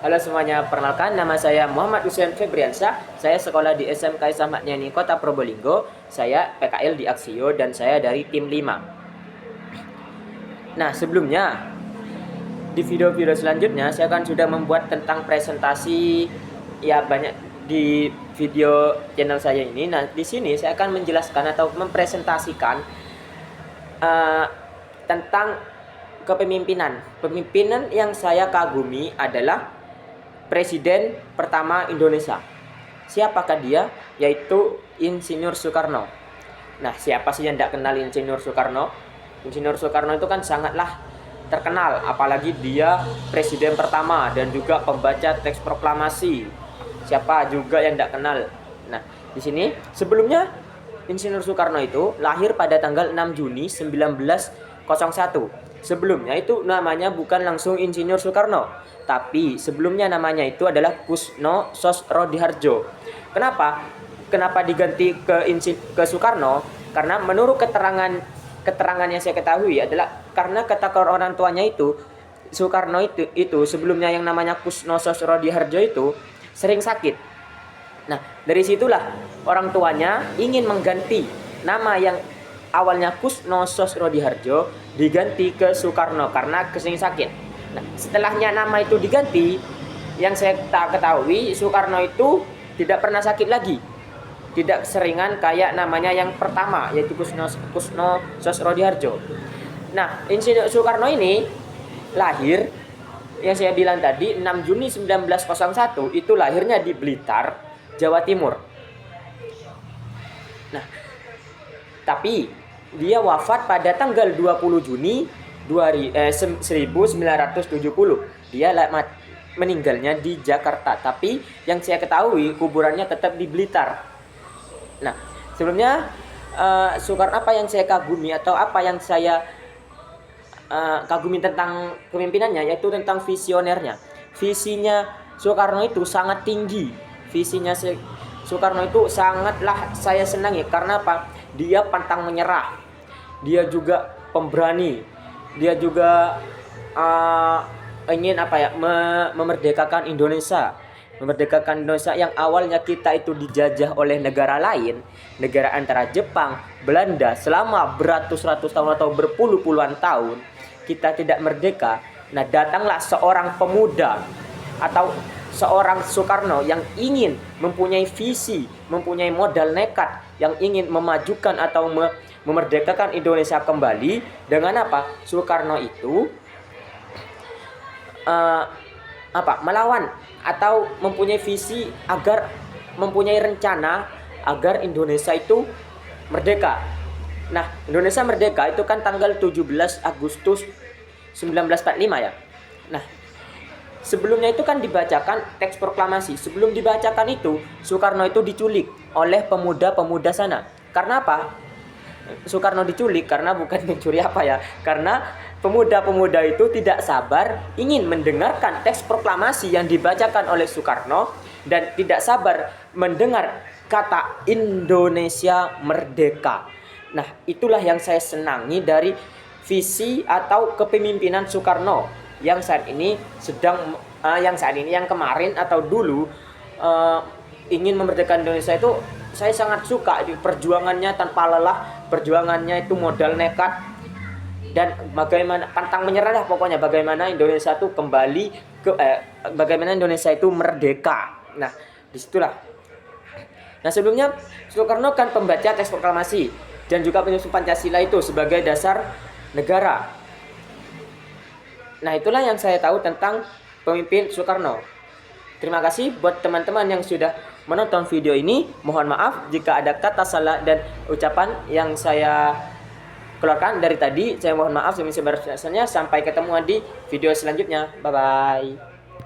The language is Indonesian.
Halo semuanya, perkenalkan nama saya Muhammad Hussein Febriansyah. Saya sekolah di SMK Ahmad Yani Kota Probolinggo. Saya PKL di Aksio dan saya dari tim 5. Nah, sebelumnya di video-video selanjutnya saya akan sudah membuat tentang presentasi ya banyak di video channel saya ini. Nah, di sini saya akan menjelaskan atau mempresentasikan tentang kepemimpinan. Pemimpinan yang saya kagumi adalah Presiden pertama Indonesia. Siapakah dia? Yaitu Insinyur Soekarno. Nah, siapa sih yang tidak kenal Insinyur Soekarno? Insinyur Soekarno itu kan sangatlah terkenal, apalagi dia presiden pertama dan juga pembaca teks proklamasi. Siapa juga yang tidak kenal? Nah, di sini sebelumnya Insinyur Soekarno itu lahir pada tanggal 6 Juni 1901. Sebelumnya itu namanya bukan langsung Insinyur Soekarno, tapi sebelumnya namanya itu adalah Kusno Sosrodihardjo. Kenapa diganti ke Soekarno? Karena menurut keterangan yang saya ketahui adalah karena kata orang tuanya itu Soekarno itu sebelumnya yang namanya Kusno Sosrodihardjo itu sering sakit. Nah, dari situlah orang tuanya ingin mengganti nama yang awalnya Kusno Sosrodihardjo diganti ke Soekarno karena sering sakit. Nah, setelahnya nama itu diganti, yang saya tak ketahui Soekarno itu tidak pernah sakit lagi. Tidak seringan kayak namanya yang pertama yaitu Kusno Sosrodihardjo. Nah, Insinyur Soekarno ini lahir yang saya bilang tadi 6 Juni 1901 itu lahirnya di Blitar, Jawa Timur. Nah, tapi dia wafat pada tanggal 20 Juni 1970. Dia meninggalnya di Jakarta, tapi yang saya ketahui kuburannya tetap di Blitar. Nah, sebelumnya Soekarno, apa yang saya kagumi atau apa yang saya kagumi tentang kepemimpinannya yaitu tentang visionernya. Visinya Soekarno itu sangat tinggi. Visinya Soekarno itu sangatlah saya senangi karena apa? Dia pantang menyerah. Dia juga pemberani. Dia juga ingin memerdekakan Indonesia. Memerdekakan Indonesia yang awalnya kita itu dijajah oleh negara lain, negara antara Jepang, Belanda selama beratus-ratus tahun atau berpuluh-puluhan tahun kita tidak merdeka. Nah, datanglah seorang pemuda atau seorang Soekarno yang ingin mempunyai visi, mempunyai modal nekat, yang ingin memajukan atau memerdekakan Indonesia kembali. Dengan apa? Soekarno itu melawan atau mempunyai visi agar mempunyai rencana agar Indonesia itu merdeka. Nah, Indonesia merdeka itu kan tanggal 17 Agustus 1945 ya. Nah, sebelumnya itu kan dibacakan teks proklamasi. Sebelum dibacakan itu, Soekarno itu diculik oleh pemuda-pemuda sana. Karena apa? Soekarno diculik karena bukan mencuri karena pemuda-pemuda itu tidak sabar ingin mendengarkan teks proklamasi yang dibacakan oleh Soekarno dan tidak sabar mendengar kata Indonesia merdeka. Nah, itulah yang saya senangi dari visi atau kepemimpinan Soekarno yang yang kemarin atau dulu ingin memerdekakan Indonesia itu saya sangat suka di perjuangannya tanpa lelah, perjuangannya itu modal nekat dan bagaimana pantang menyerah pokoknya bagaimana Indonesia itu bagaimana Indonesia itu merdeka. Nah, disitulah. Nah, sebelumnya Soekarno kan pembaca teks proklamasi dan juga penyusun Pancasila itu sebagai dasar negara. Nah, itulah yang saya tahu tentang pemimpin Soekarno. Terima kasih buat teman-teman yang sudah menonton video ini. Mohon maaf jika ada kata salah dan ucapan yang saya keluarkan dari tadi. Saya mohon maaf sebesar-besarnya. Sampai ketemu di video selanjutnya. Bye-bye.